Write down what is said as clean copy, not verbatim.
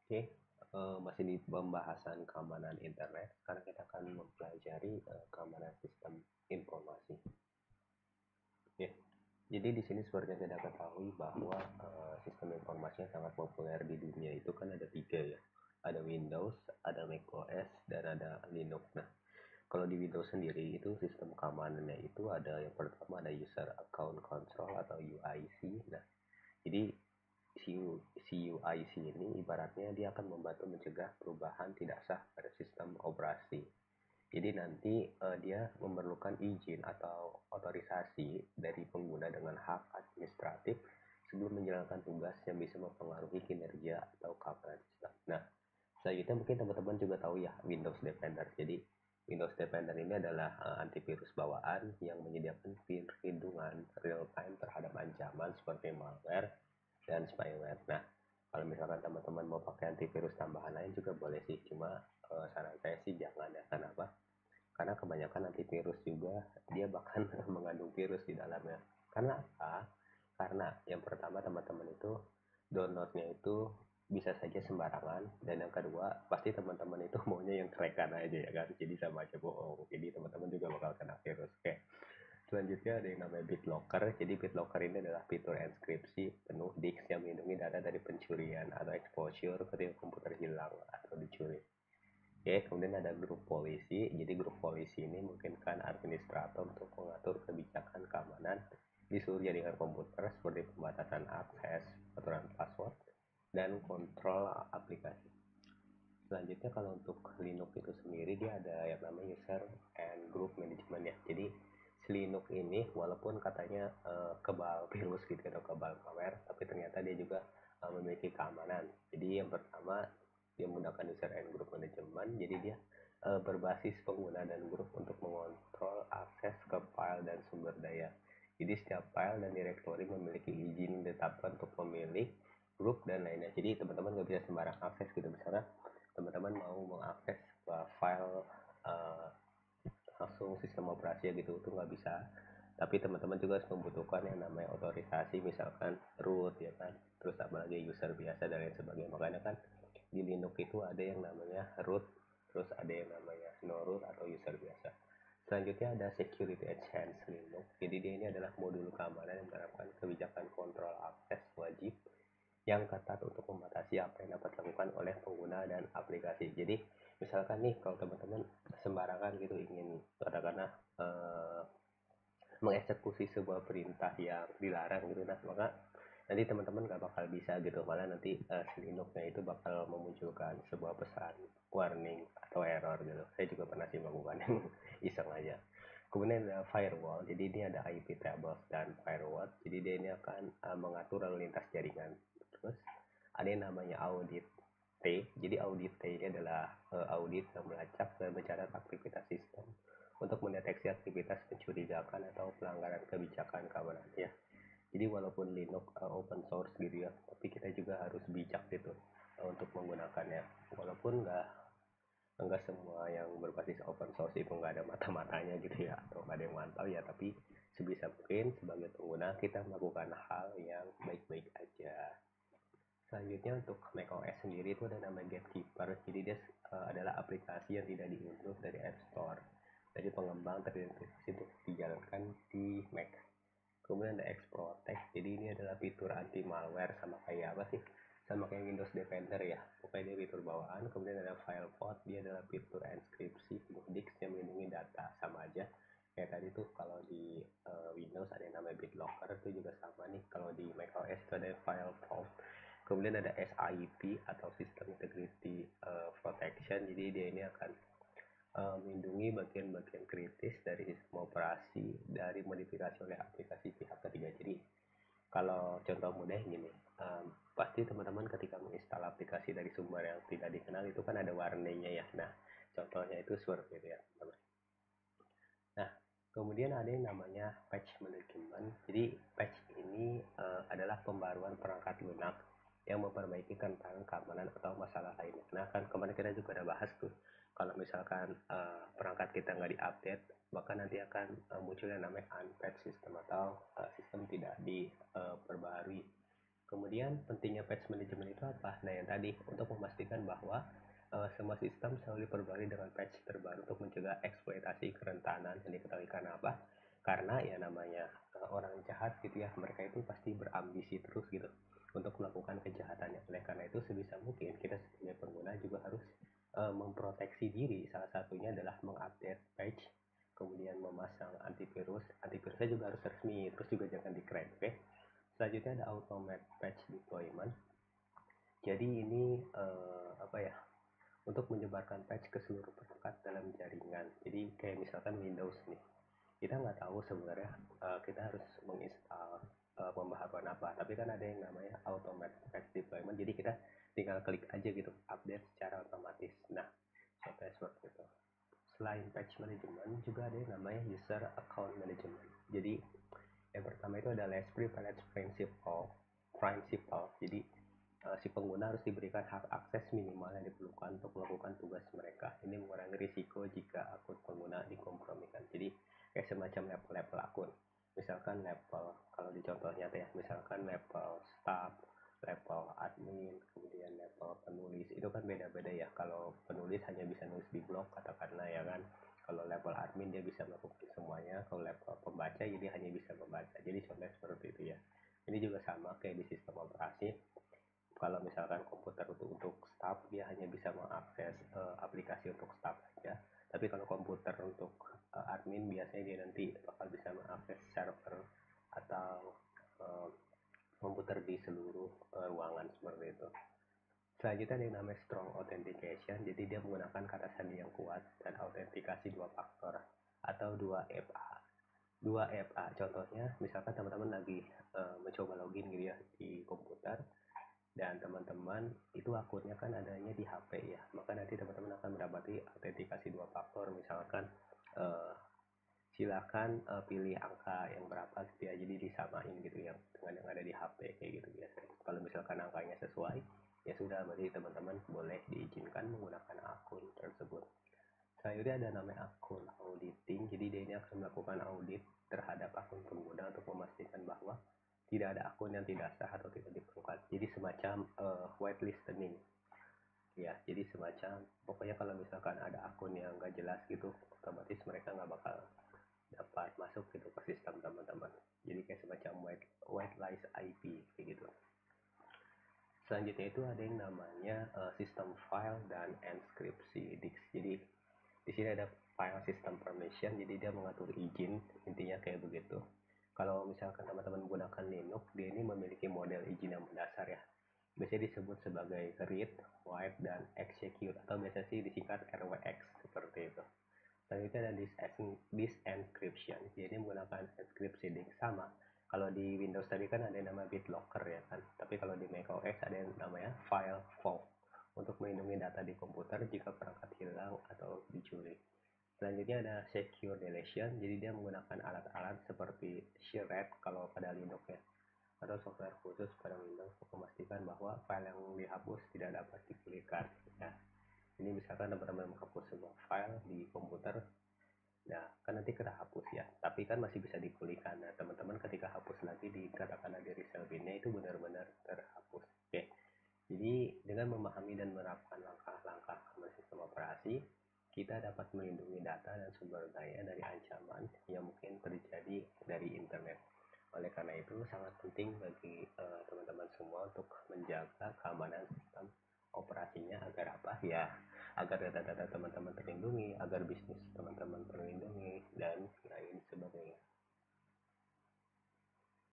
Oke, masih di pembahasan keamanan internet. Sekarang kita akan mempelajari keamanan sistem informasi. Ya, jadi di sini seperti yang kita ketahui bahwa sistem informasi yang sangat populer di dunia itu kan ada tiga ya. Ada Windows, ada macOS, dan ada Linux. Nah, kalau di Windows sendiri itu sistem keamanannya itu ada yang pertama ada User Account Control atau UIC. Nah, jadi CUIC ini ibaratnya dia akan membantu mencegah perubahan tidak sah pada sistem operasi. Jadi nanti dia memerlukan izin atau otorisasi dari pengguna dengan hak administratif sebelum menjalankan tugas yang bisa mempengaruhi kinerja atau keamanan sistem. Nah, selanjutnya mungkin teman-teman juga tahu ya Windows Defender. Jadi Windows Defender ini adalah antivirus bawaan yang menyediakan perlindungan real time terhadap ancaman seperti malware dan spyware. Nah, kalau misalkan teman-teman mau pakai antivirus tambahan lain juga boleh sih, cuma saran saya sih jangan ya. Kenapa? Karena kebanyakan antivirus juga dia bahkan mengandung virus di dalamnya. Karena apa? Karena yang pertama teman-teman itu downloadnya itu bisa saja sembarangan, dan yang kedua pasti teman-teman itu maunya yang kerekan aja ya kan, jadi sama aja bohong, jadi teman-teman juga bakal kena virus. Oke, selanjutnya ada yang namanya BitLocker. Jadi BitLocker ini adalah fitur enskripsi penuh disk yang melindungi data dari pencurian atau exposure ketika komputer hilang atau dicuri. Oke, kemudian ada grup polisi. Jadi grup polisi ini memungkinkan administrator untuk mengatur kebijakan keamanan di seluruh jaringan komputer seperti pembatasan akses, aturan password, dan kontrol aplikasi. Selanjutnya kalau untuk Linux itu sendiri dia ada yang namanya user and group management ya. Jadi Linux ini walaupun katanya kebal virus gitu atau kebal malware, tapi ternyata dia juga memiliki keamanan. Jadi yang pertama dia menggunakan user and group management. Jadi dia berbasis pengguna dan grup untuk mengontrol akses ke file dan sumber daya. Jadi setiap file dan direktori memiliki izin ditetapkan untuk pemilik, grup, dan lainnya. Jadi teman-teman nggak bisa sembarang akses gitu. Misalnya teman-teman mau mengakses file uh, langsung sistem operasi gitu itu nggak bisa, tapi teman-teman juga harus membutuhkan yang namanya otorisasi, misalkan root ya kan, terus apalagi user biasa dan lain sebagainya. Makanya kan di Linux itu ada yang namanya root, terus ada yang namanya no root atau user biasa. Selanjutnya ada security enhanced Linux. Jadi dia ini adalah modul keamanan yang menerapkan kebijakan kontrol akses wajib yang ketat untuk membatasi apa yang dapat dilakukan oleh pengguna dan aplikasi. Jadi misalkan nih kalau teman-teman sembarangan gitu ingin katakanlah mengeksekusi sebuah perintah yang dilarang gitu, nah maka nanti teman-teman nggak bakal bisa gitu, malah nanti Linux-nya itu bakal memunculkan sebuah pesan warning atau error gitu. Saya juga pernah sih melakukan yang iseng aja. Kemudian ada firewall. Jadi ini ada IP tables dan firewall. Jadi dia ini akan mengatur lalu lintas jaringan. Terus ada yang namanya audit T. Jadi audit T ini adalah audit yang melacak dan mencatat aktivitas sistem untuk mendeteksi aktivitas mencurigakan atau pelanggaran kebijakan keamanan ya. Jadi walaupun Linux open source gitu ya, tapi kita juga harus bijak gitu untuk menggunakannya. Walaupun nggak semua yang berbasis open source itu nggak ada mata-matanya gitu ya, atau nggak ada yang mantau ya, tapi sebisa mungkin sebagai pengguna kita melakukan hal yang baik-baik aja. Selanjutnya untuk macOS sendiri itu ada nama Gatekeeper. Jadi dia adalah aplikasi yang tidak diunduh dari App Store. Jadi pengembang teridentifikasi untuk dijalankan di Mac. Kemudian ada Xprotect. Jadi ini adalah fitur anti malware, sama kayak apa sih? Sama kayak Windows Defender ya. Pokoknya dia fitur bawaan. Kemudian ada FilePod. Dia adalah fitur enskripsi penuh disk yang melindungi data, sama aja kayak tadi tuh. Kalau di Windows ada yang namanya BitLocker, itu juga sama nih. Kalau di macOS itu ada FilePod. Kemudian ada SIP atau System Integrity Protection. Jadi dia ini akan melindungi bagian-bagian kritis dari sistem operasi dari modifikasi oleh aplikasi pihak ketiga. Jadi kalau contoh mudah gini, pasti teman-teman ketika menginstal aplikasi dari sumber yang tidak dikenal itu kan ada warningnya ya. Nah, contohnya itu seperti itu ya teman-teman. Nah, kemudian ada yang namanya patch management. Jadi patch ini adalah pembaruan perangkat lunak yang memperbaiki tantangan keamanan atau masalah lainnya. Nah, kan kemarin kita juga udah bahas tuh, kalau misalkan perangkat kita nggak diupdate, maka nanti akan muncul yang namanya unpatched system atau sistem tidak diperbarui. Kemudian pentingnya patch management itu apa? Nah yang tadi untuk memastikan bahwa semua sistem selalu diperbarui dengan patch terbaru untuk mencegah eksploitasi kerentanan yang diketahui karena apa? Karena ya namanya orang jahat gitu ya, mereka itu pasti berambisi terus gitu untuk melakukan kejahatannya. Oleh karena itu sebisa mungkin kita sebagai pengguna juga harus memproteksi diri. Salah satunya adalah mengupdate patch, kemudian memasang antivirus. Antivirusnya juga harus resmi, terus juga jangan di-crack, oke? Selanjutnya ada automate patch deployment. Jadi ini apa ya? Untuk menyebarkan patch ke seluruh perangkat dalam jaringan. Jadi kayak misalkan Windows nih, kita nggak tahu sebenarnya kita harus menginstal pembaharuan apa. Tapi kan ada yang namanya automate patch deployment. Jadi kita tinggal klik aja gitu, update secara otomatis. Nah, contohnya seperti itu. Selain patch management, juga ada yang namanya user account management. Jadi yang pertama itu ada less privilege principle. Jadi si pengguna harus diberikan hak akses minimal yang diperlukan untuk melakukan tugas mereka. Ini mengurangi risiko jika akun pengguna dikompromikan. Jadi kayak semacam level-level akun. Misalkan level, kalau di contoh nyata ya, misalkan level staff, level admin, kemudian level penulis. Itu kan beda-beda ya. Kalau penulis hanya bisa nulis di blog katakanlah ya kan. Kalau level admin dia bisa melakukan semuanya. Kalau level pembaca jadi hanya bisa membaca. Jadi contohnya seperti itu ya. Ini juga sama kayak di sistem operasi. Kalau misalkan komputer untuk staff dia hanya bisa mengakses aplikasi untuk staff saja. Tapi kalau komputer untuk admin biasanya dia nanti bakal bisa mengakses server atau uh, komputer di seluruh ruangan seperti itu. Selanjutnya ada yang namanya strong authentication, jadi dia menggunakan kata sandi yang kuat dan autentikasi dua faktor atau 2FA. 2FA contohnya misalkan teman-teman lagi mencoba login gitu ya di komputer dan teman-teman itu akunnya kan adanya di HP ya, maka nanti teman-teman akan mendapati autentikasi dua faktor. Misalkan uh, silakan pilih angka yang berapa gitu ya, jadi disamain gitu yang dengan yang ada di HP kayak gitu biasanya. Kalau misalkan angkanya sesuai ya sudah, berarti teman-teman boleh diizinkan menggunakan akun tersebut. Selanjutnya ada namanya akun auditing, jadi dia ini akan melakukan audit terhadap akun pengguna untuk memastikan bahwa tidak ada akun yang tidak sah atau tidak diperlukan. Jadi semacam whitelistening ya, jadi semacam pokoknya kalau misalkan ada akun yang nggak jelas gitu otomatis mereka nggak bakal dapat masuk gitu ke sistem teman-teman. Jadi kayak semacam white lies IP kayak gitu. Selanjutnya itu ada yang namanya sistem file dan enkripsi disk. Jadi di sini ada file system permission, jadi dia mengatur izin, intinya kayak begitu. Kalau misalkan teman-teman menggunakan Linux, dia ini memiliki model izin yang mendasar ya. Biasanya disebut sebagai read, write, dan execute atau biasa sih disingkat RWX seperti itu. Selanjutnya ada disk encryption, jadi menggunakan enkripsi disk sama. Kalau di Windows tadi kan ada yang namanya BitLocker ya kan, tapi kalau di macOS ada yang namanya file vault untuk melindungi data di komputer jika perangkat hilang atau dicuri. Selanjutnya ada secure deletion, jadi dia menggunakan alat-alat seperti shred kalau pada Linux ya, atau software khusus pada Windows untuk memastikan bahwa file yang dihapus tidak dapat dipulihkan. Ya, ini misalkan teman-teman menghapus sebuah file di komputer, nah kan nanti kena hapus ya, tapi kan masih bisa dipulihkan. Nah teman-teman ketika hapus lagi di katakanlah di resell binnya itu benar-benar terhapus. Oke, jadi dengan memahami dan menerapkan langkah-langkah sistem operasi, kita dapat melindungi data dan sumber daya dari ancaman yang mungkin terjadi dari internet. Oleh karena itu sangat penting bagi teman-teman semua untuk menjaga keamanan sistem operasinya agar apa ya, agar data-data teman-teman terlindungi, agar bisnis teman-teman terlindungi,